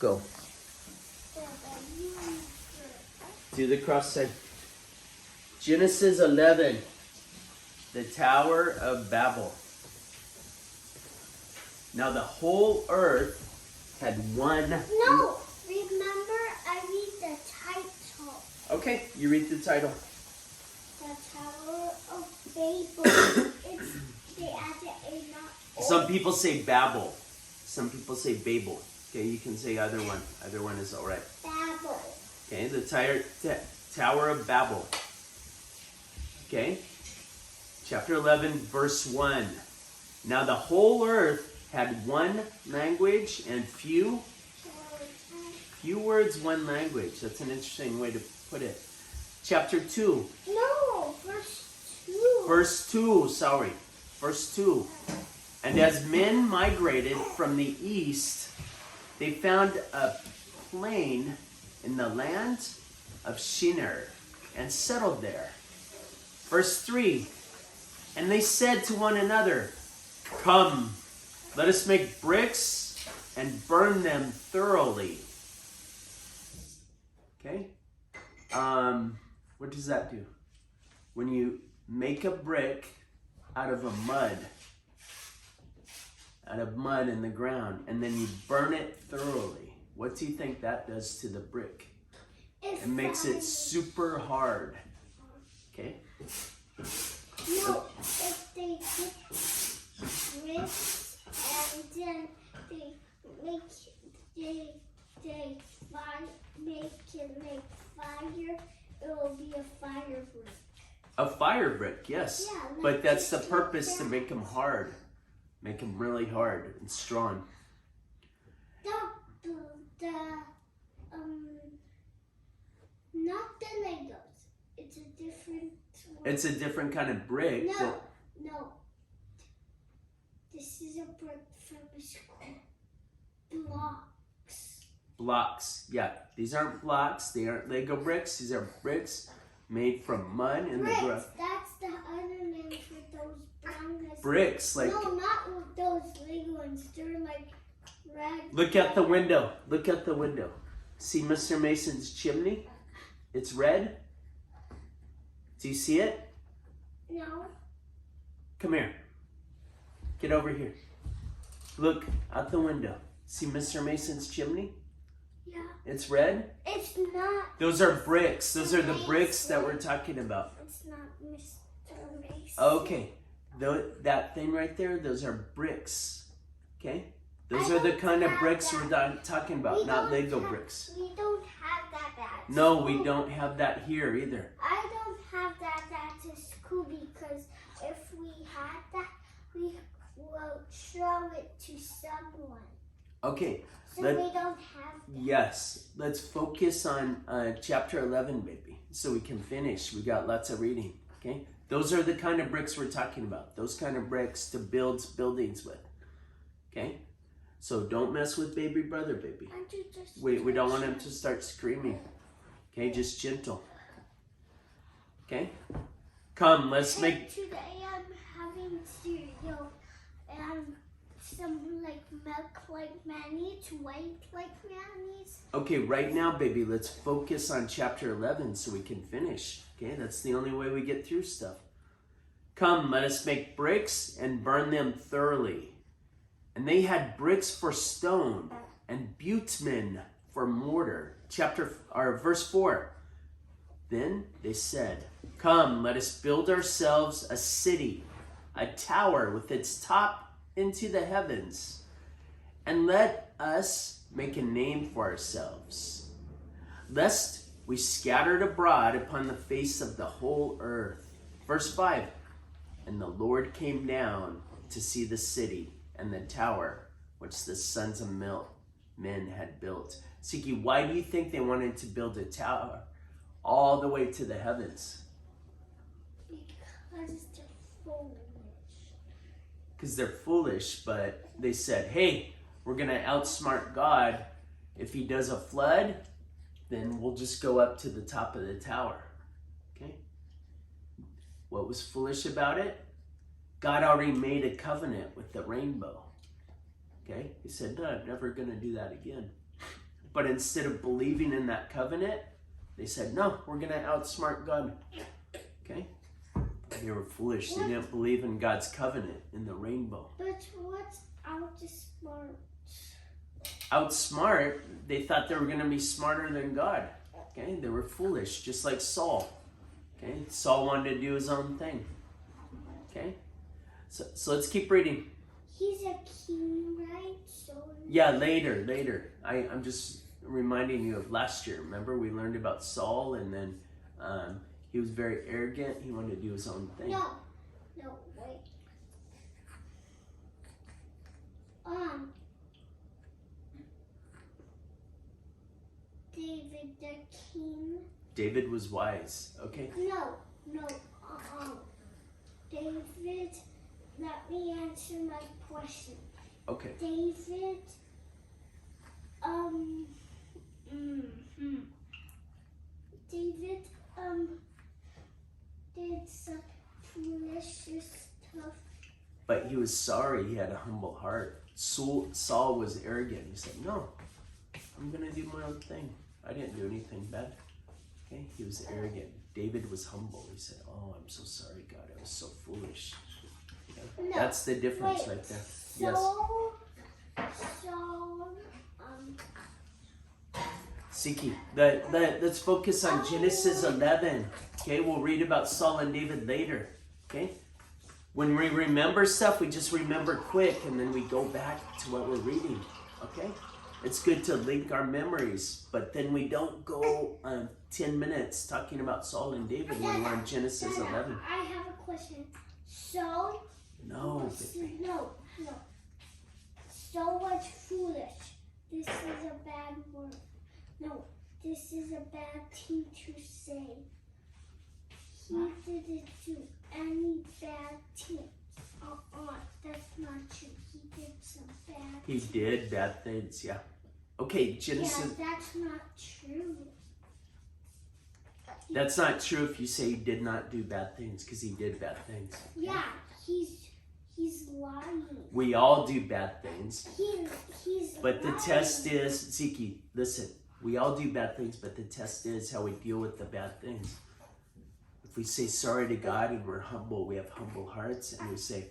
go. Do the cross sign. Genesis 11. The Tower of Babel. Now the whole earth had one... No! Remember, I read the title. Okay, you read the title. The Tower of Babel. They added a not. Some people say Babel. Some people say Babel. Okay, you can say either one. Either one is all right. Babel. Okay, the Tower of Babel. Okay, chapter 11, verse 1. Now the whole earth had one language and few words, one language. That's an interesting way to put it. Chapter 2. No, verse 2. Verse 2, sorry. Verse 2. And as men migrated from the east, they found a plain in the land of Shinar and settled there. Verse 3. And they said to one another, "Come, let us make bricks and burn them thoroughly." Okay? What does that do? When you make a brick out of mud in the ground, and then you burn it thoroughly, what do you think that does to the brick? It makes it super hard. Okay? No, if they get bricks and then they make fire, it will be a fire brick. A fire brick, yes. Yeah, like but that's the just purpose, like to make them hard. Make them really hard and strong. Not the Legos. It's a different one. It's a different kind of brick. No. This is a brick from school. Blocks. Yeah. These aren't blocks. They aren't Lego bricks. These are bricks made from mud in the ground. That's the other name for those brown. Bricks, like... No, not those Lego ones. They're like red. Look out the window. Look out the window. See Mr. Mason's chimney? It's red. Do you see it? No. Come here. Get over here. Look out the window. See Mr. Mason's chimney? Yeah. It's red? It's not. Those are bricks. Those are the bricks that we're talking about. It's not Mr. Mason. Okay. That thing right there, those are bricks. Okay? Those are the kind of bricks we're talking about, not Lego bricks. We don't have that at No, school. we don't have that here either. I don't have that at the school because if we had that, we will show it to someone. Okay. So we don't have that. Yes. Let's focus on chapter 11, baby, so we can finish. We got lots of reading. Okay? Those are the kind of bricks we're talking about. Those kind of bricks to build buildings with. Okay? So don't mess with baby brother, baby. We don't want him to start screaming. Okay? Just gentle. Okay? Come, let's make... Today I'm having cereal and some like milk like mayonnaise, white like mayonnaise. Okay, right now, baby, let's focus on chapter 11 so we can finish. Okay, that's the only way we get through stuff. Come, let us make bricks and burn them thoroughly. And they had bricks for stone and bitumen for mortar. Verse 4. Then they said, "Come, let us build ourselves a city, a tower with its top into the heavens, and let us make a name for ourselves, lest we scattered abroad upon the face of the whole earth." Verse 5. And the Lord came down to see the city and the tower which the sons of men had built. Siki, why do you think they wanted to build a tower all the way to the heavens? Because they're foolish. Because they're foolish, but they said, hey, we're going to outsmart God. If he does a flood, then we'll just go up to the top of the tower. Okay? What was foolish about it? God already made a covenant with the rainbow. Okay? He said, no, I'm never going to do that again. But instead of believing in that covenant, they said, no, we're going to outsmart God. Okay? They were foolish. They didn't believe in God's covenant in the rainbow. But what's outsmart? Outsmart, they thought they were going to be smarter than God. Okay? They were foolish, just like Saul. Okay? Saul wanted to do his own thing. Okay? So let's keep reading. He's a king, right? So Yeah, later. I'm just reminding you of last year. Remember, we learned about Saul, and then he was very arrogant. He wanted to do his own thing. No, wait. David the king. David was wise. Okay? No. David, let me answer my question. Okay. David, David, did some foolish stuff. But he was sorry. He had a humble heart. Saul was arrogant. He said, no, I'm going to do my own thing. I didn't do anything bad. Okay? He was arrogant. David was humble. He said, oh, I'm so sorry, God. I was so foolish. Okay? No, That's the difference wait, right there. Siki, let's focus on Genesis 11. Okay, we'll read about Saul and David later. Okay, when we remember stuff, we just remember quick, and then we go back to what we're reading. Okay, it's good to link our memories, but then we don't go 10 minutes talking about Saul and David when we're in Genesis 11. I have a question. So No. So was foolish. This is a bad word. No, this is a bad thing to say. He didn't do any bad things. That's not true. He did some bad He did bad things, yeah. Okay, Genesis. Yeah, that's not true. That's not true if you say he did not do bad things, because he did bad things. Yeah, he's lying. We all do bad things. He's But the lying. test is, Ziki, listen, we all do bad things, but the test is how we deal with the bad things. If we say sorry to God and we're humble, we have humble hearts, and we say,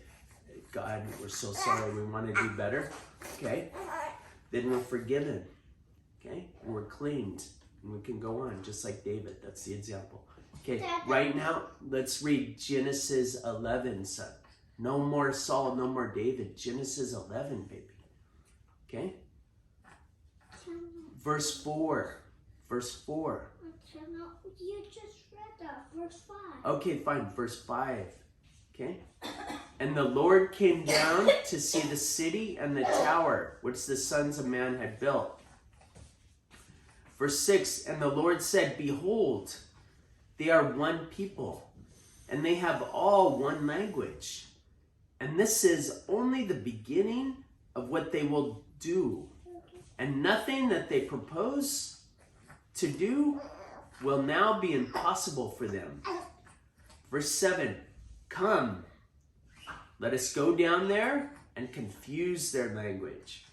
God, we're so sorry, we want to do better, okay? Then we're forgiven, okay? And we're cleaned, and we can go on, just like David. That's the example. Okay, right now, let's read Genesis 11, son. No more Saul, no more David. Genesis 11, baby. Okay? Verse 4. You just read that. Verse 5. Okay, fine. Verse 5. Okay? And the Lord came down to see the city and the tower, which the sons of man had built. Verse 6. And the Lord said, behold, they are one people, and they have all one language. And this is only the beginning of what they will do. And nothing that they propose to do will now be impossible for them. Verse 7, come, let us go down there and confuse their language.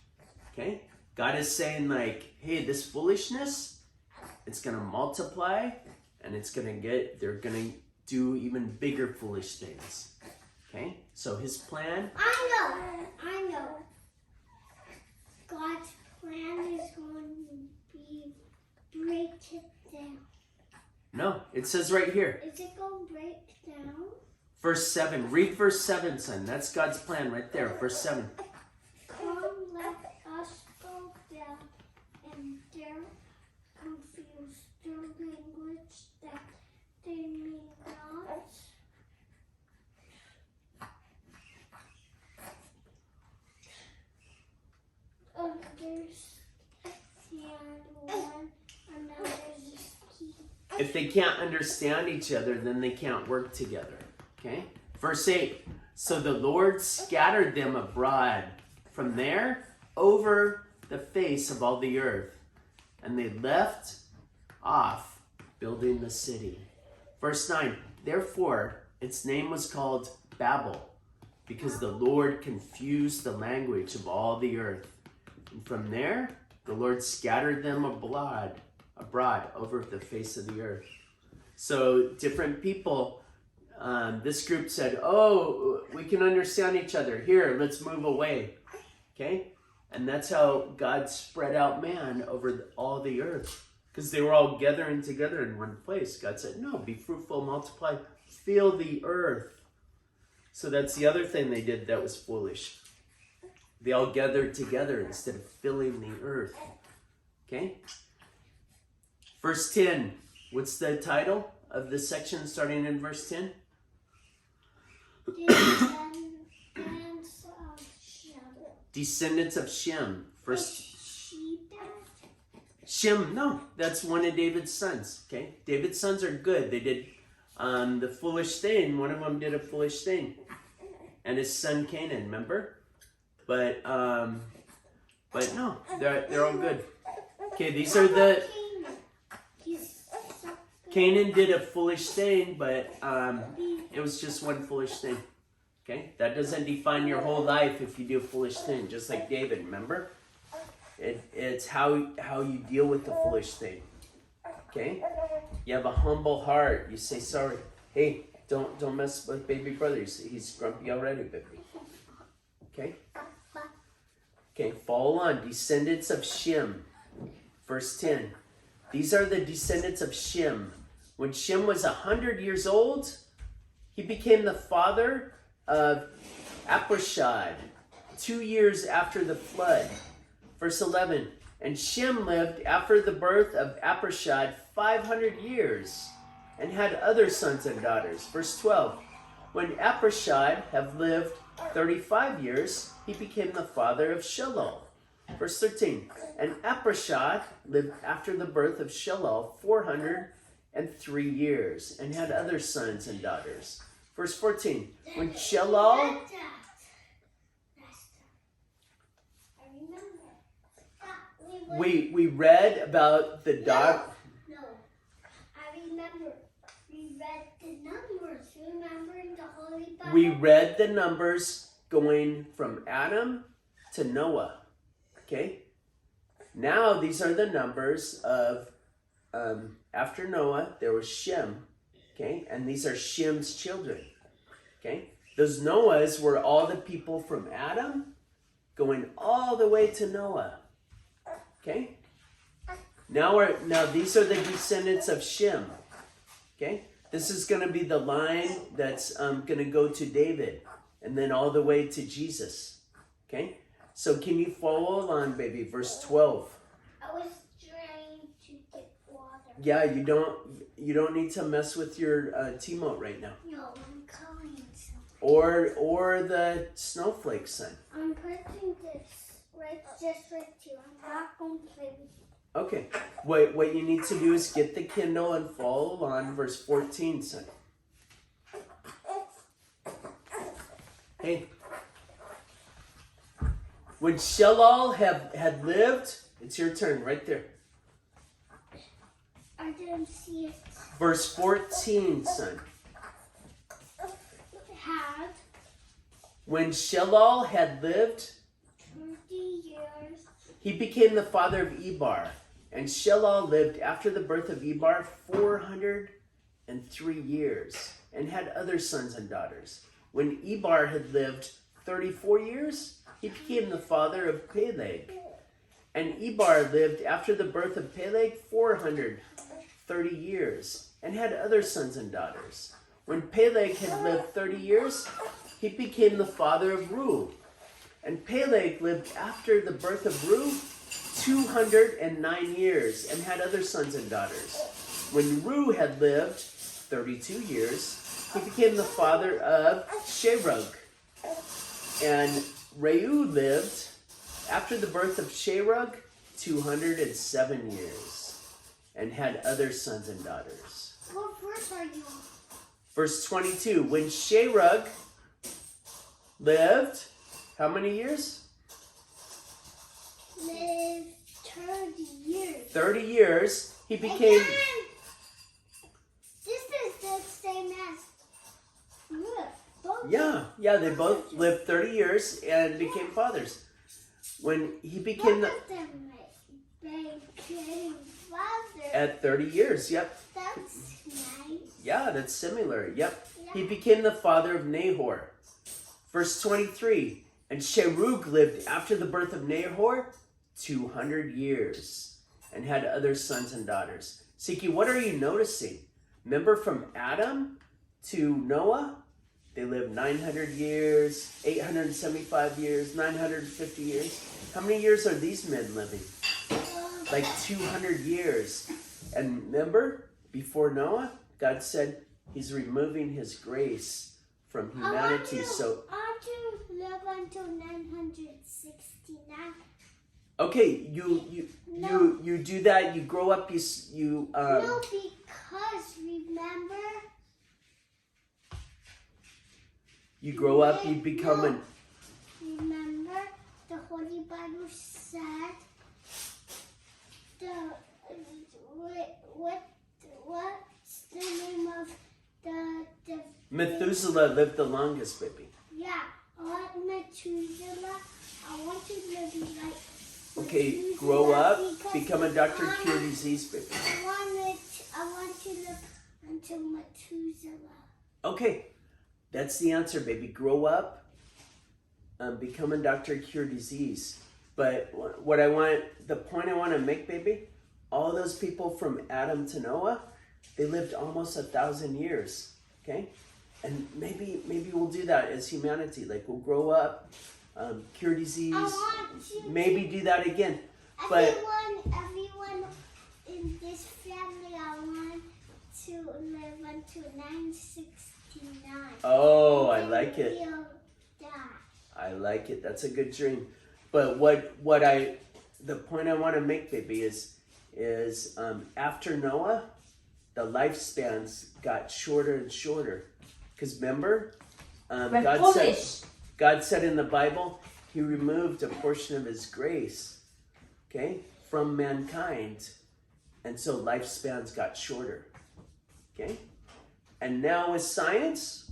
Okay? God is saying like, hey, this foolishness, it's going to multiply, and they're going to do even bigger foolish things. Okay? So his plan. I know. God's plan is going to be break it down. No, it says right here. Is it going to break down? Verse 7. Read verse 7, son. That's God's plan right there. Verse 7. Come, let us go down and there confuse their language that they may not understand one another's speech. If they can't understand each other, then they can't work together. Okay? Verse 8. So the Lord scattered them abroad from there over the face of all the earth, and they left off building the city. Verse 9. Therefore, its name was called Babel, because the Lord confused the language of all the earth. And from there, The Lord scattered them abroad over the face of the earth. So different people, this group said, oh, we can understand each other. Here, let's move away. Okay? And that's how God spread out man over all the earth. Because they were all gathering together in one place. God said, no, be fruitful, multiply, fill the earth. So that's the other thing they did that was foolish. They all gathered together instead of filling the earth. Okay? Verse 10. What's the title of this section starting in verse 10? Descendants of Shem. First. Shem, no, that's one of David's sons. Okay? David's sons are good. They did the foolish thing. One of them did a foolish thing. And his son Canaan, remember? But no, they're all good. Okay, these are the... Canaan did a foolish thing, but it was just one foolish thing. Okay? That doesn't define your whole life if you do a foolish thing, just like David, remember? It's how you deal with the foolish thing. Okay? You have a humble heart. You say sorry. Hey, don't mess with baby brother. He's grumpy already, baby. Okay? Okay, follow on. Descendants of Shem. Verse 10. These are the descendants of Shem. When Shem was 100 years old, he became the father of Arpachshad 2 years after the flood. Verse 11. And Shem lived after the birth of Arpachshad 500 years and had other sons and daughters. Verse 12. When Arpachshad had lived 35 years, he became the father of Shelah. Verse 13. And Arpachshad lived after the birth of Shelah 403 years and had other sons and daughters. Verse 14. When Shelah... We read about the daughter... No, I remember. We read the numbers. Remember in the Holy Bible? We read the numbers going from Adam to Noah. Okay? Now these are the numbers of, after Noah, there was Shem. Okay? And these are Shem's children. Okay? Those Noahs were all the people from Adam going all the way to Noah. Okay? Now these are the descendants of Shem. Okay? This is going to be the line that's going to go to David and then all the way to Jesus. Okay? So can you follow along, baby? Verse 12. I was trying to get water. Yeah, you don't need to mess with your T-mote right now. No, I'm calling something. Or the snowflake, son. I'm putting this just right here. I'm not going to play with you. Okay. What you need to do is get the Kindle and follow along verse 14, son. Hey. When Shelah had lived, it's your turn right there. I didn't see it. Verse 14, son. Had. When Shelah had lived, 20 years. he became the father of Eber. And Shelah lived after the birth of Eber 403 years and had other sons and daughters. When Eber had lived 34 years, he became the father of Peleg. And Eber lived after the birth of Peleg 430 years and had other sons and daughters. When Peleg had lived 30 years, he became the father of Reu. And Peleg lived after the birth of Reu 209 years and had other sons and daughters. When Reu had lived 32 years, he became the father of Sherug. And Reu lived after the birth of Sherug 207 years and had other sons and daughters. What verse are you on? Verse 22. When Sherug lived, how many years? Lived 30 years. 30 years. He became... Again, this is the same as... Look, both Yeah, they both lived 30 years and became fathers. When he became both the... of them getting farther. At 30 years, yep. That's nice. Yeah, that's similar, yep. Yeah. He became the father of Nahor. Verse 23, and Sherug lived after the birth of Nahor 200 years and had other sons and daughters. Siki, what are you noticing? Remember from Adam to Noah? They lived 900 years, 875 years, 950 years. How many years are these men living? Like 200 years. And remember, before Noah, God said he's removing his grace from humanity. I want to live until 969. Okay, you do that. You grow up. No, because remember. You grow up. You become an. Remember, the Holy Bible said what's the name of the Methuselah lived the longest, baby. Yeah, I want Methuselah. I want to live like. Okay, Methuselah grow up, because become a doctor, cure disease, baby. I want to live until Methuselah. Okay, that's the answer, baby. Grow up, become a doctor, cure disease. But the point I want to make, baby, all those people from Adam to Noah, they lived almost 1,000 years. Okay, and maybe we'll do that as humanity. Like we'll grow up, cure disease. Maybe do that again. But everyone in this family, I want to live until 969. Oh, I like it. We'll die. I like it. That's a good dream. But the point I want to make, baby, is after Noah, the lifespans got shorter and shorter. Because remember, God said in the Bible, he removed a portion of his grace, okay, from mankind. And so lifespans got shorter, okay? And now with science,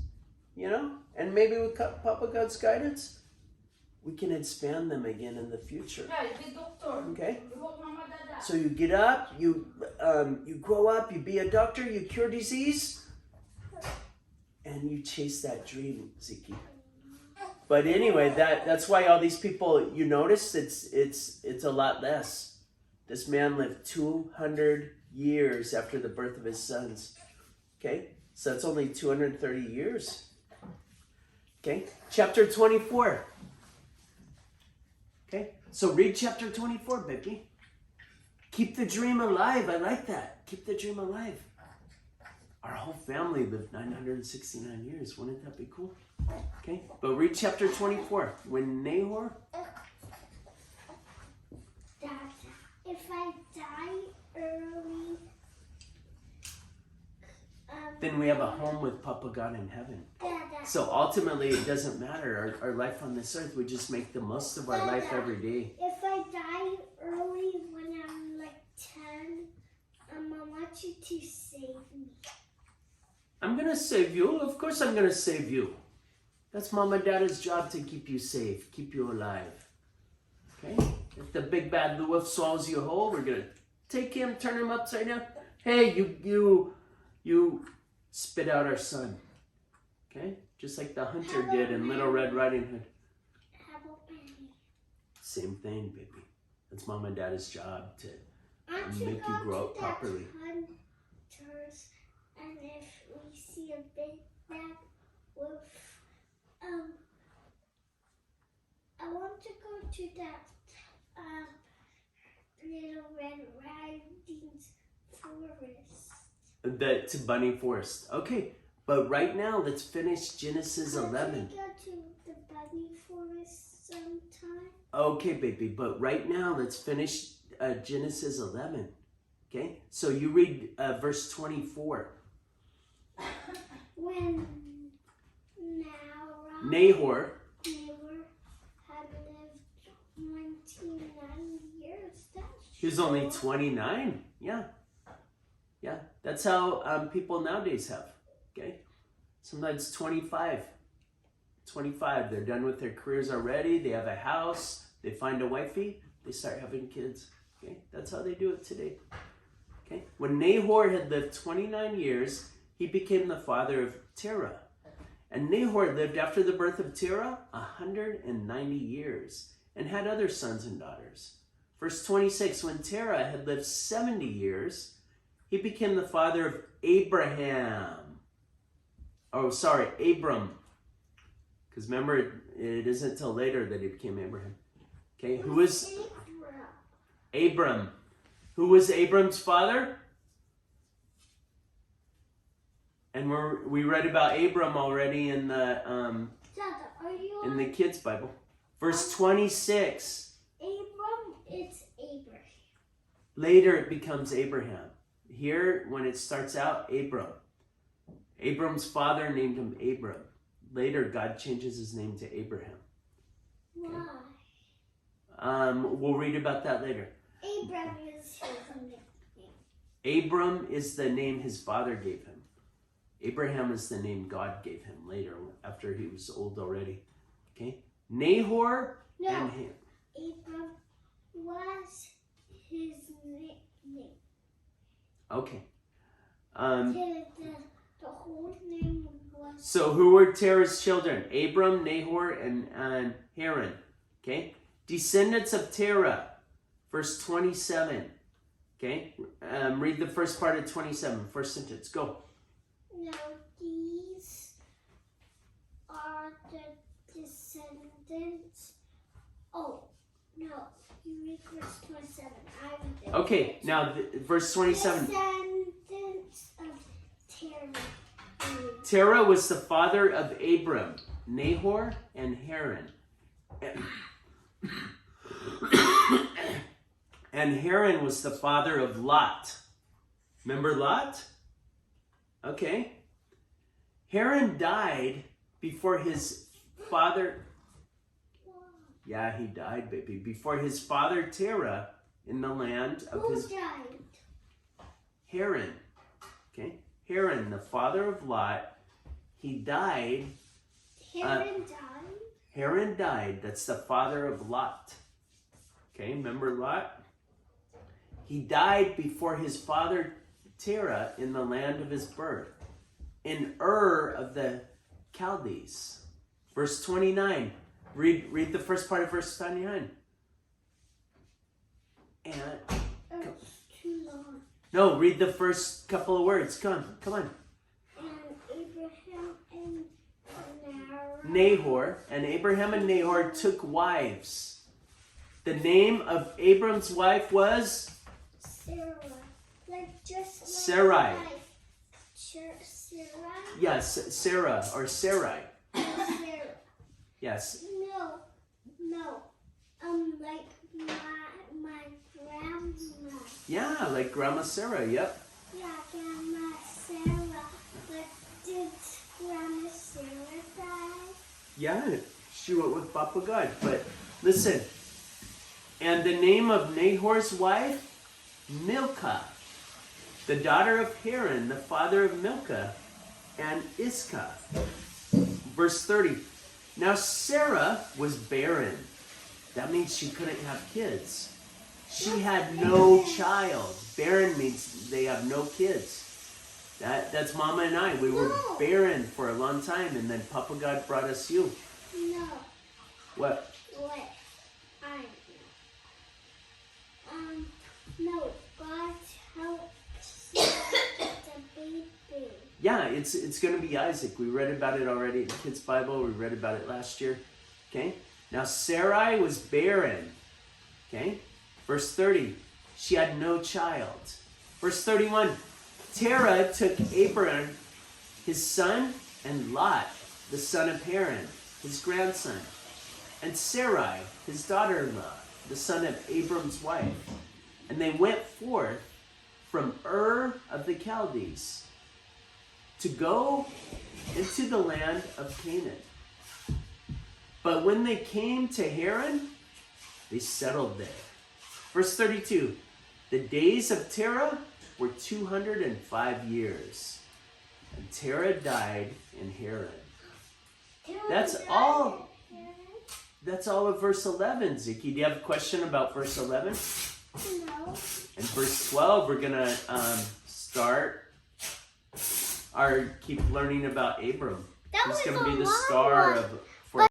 and maybe with Papa God's guidance, we can expand them again in the future. Okay? So you get up, you grow up, you be a doctor, you cure disease, and you chase that dream, Ziki. But anyway, that's why all these people, you notice it's a lot less. This man lived 200 years after the birth of his sons. Okay? So that's only 230 years. Okay? Chapter 24. Okay? So read chapter 24, Becky. Keep the dream alive. I like that. Keep the dream alive. Our whole family lived 969 years. Wouldn't that be cool? Okay? But read chapter 24. When Nahor... Dad, if I die early... then we have a home with Papa God in heaven. Dad, So ultimately, it doesn't matter. Our life on this earth, we just make the most of our life every day. if I die early when I'm like 10, I want you to save me. I'm going to save you. Of course I'm going to save you. That's Mom and Dad's job to keep you safe, keep you alive. Okay? If the big bad wolf swallows you whole, we're going to take him, turn him upside down. Hey, you spit out our son. Okay? Just like the hunter did in Little Red Riding Hood. How about me? Same thing, baby. That's Mom and Dad's job to Aren't make you grow up properly. Hunters, and if we see a big bad wolf, I want to go to that Little Red Riding Forest. To Bunny Forest. Okay, but right now let's finish Genesis 11. Can we go to the Bunny Forest sometime? Okay, baby, but right now let's finish Genesis 11. Okay, so you read verse 24. When Nahor had lived 29 years. He was only 29. Yeah. That's how people nowadays have. Okay. Sometimes 25. 25. They're done with their careers already. They have a house. They find a wifey. They start having kids. Okay, that's how they do it today. Okay, when Nahor had lived 29 years, he became the father of Terah. And Nahor lived after the birth of Terah 190 years and had other sons and daughters. Verse 26, when Terah had lived 70 years, he became the father of Abraham. Oh, sorry, Abram. Because remember, it isn't until later that he became Abraham. Okay, who was Abram? Who was Abram's father? And we read about Abram already in the kids' Bible. Verse 26. Abram, it's Abraham. Later it becomes Abraham. Here, when it starts out, Abram. Abram's father named him Abram. Later, God changes his name to Abraham. Okay. Why? We'll read about that later. Abram is his name. Abram is the name his father gave him. Abraham is the name God gave him later, after he was old already. Okay? Nahor and Ham. Abram was his name. Okay. The whole name was... So who were Terah's children? Abram, Nahor, and Haran. Okay? Descendants of Terah. Verse 27. Okay? Read the first part of 27. First sentence. Go. Now these are the descendants. Oh, no. You read verse 27. I read it. Okay, now verse 27. Descendants of Terah. Terah was the father of Abram, Nahor, and Haran. And Haran was the father of Lot. Remember Lot? Okay. Haran died before his father... Yeah, he died, baby. Before his father Terah in the land of Who his... died? Haran. Okay? Haran, the father of Lot, he died. Haran died? Haran died. That's the father of Lot. Okay, remember Lot? He died before his father Terah in the land of his birth, in Ur of the Chaldees. Verse 29. Read the first part of verse 29. And It's too long. no, read the first couple of words. Come on. And Abraham and Nahor, and Abraham and Nahor took wives. The name of Abram's wife was Sarah. Sarai. Sarah? Yes, Sarah or Sarai. Sarah. Yes. No. Like my grandma. Yeah, like Grandma Sarah, yep. Yeah, Grandma Sarah. But did Grandma Sarah die? Yeah, she went with Papa God. But listen, and the name of Nahor's wife, Milcah, the daughter of Haran, the father of Milcah, and Iscah. Verse 30. Now Sarah was barren. That means she couldn't have kids. She had no child. Barren means they have no kids. That's Mama and I. We were barren for a long time, and then Papa God brought us you. No. What? I know. No, God helped the baby. Yeah, it's going to be Isaac. We read about it already in the kids' Bible. We read about it last year. Okay? Now Sarai was barren. Okay? Verse 30. She had no child. Verse 31. Terah took Abram, his son, and Lot, the son of Haran, his grandson, and Sarai, his daughter-in-law, the son of Abram's wife. And they went forth from Ur of the Chaldees to go into the land of Canaan. But when they came to Haran, they settled there. Verse 32, the days of Terah were 205 years, and Terah died in Haran. That's all of verse 11, Ziki. Do you have a question about verse 11? No. In verse 12, we're going to keep learning about Abram. That He's was going to be a the long star one. of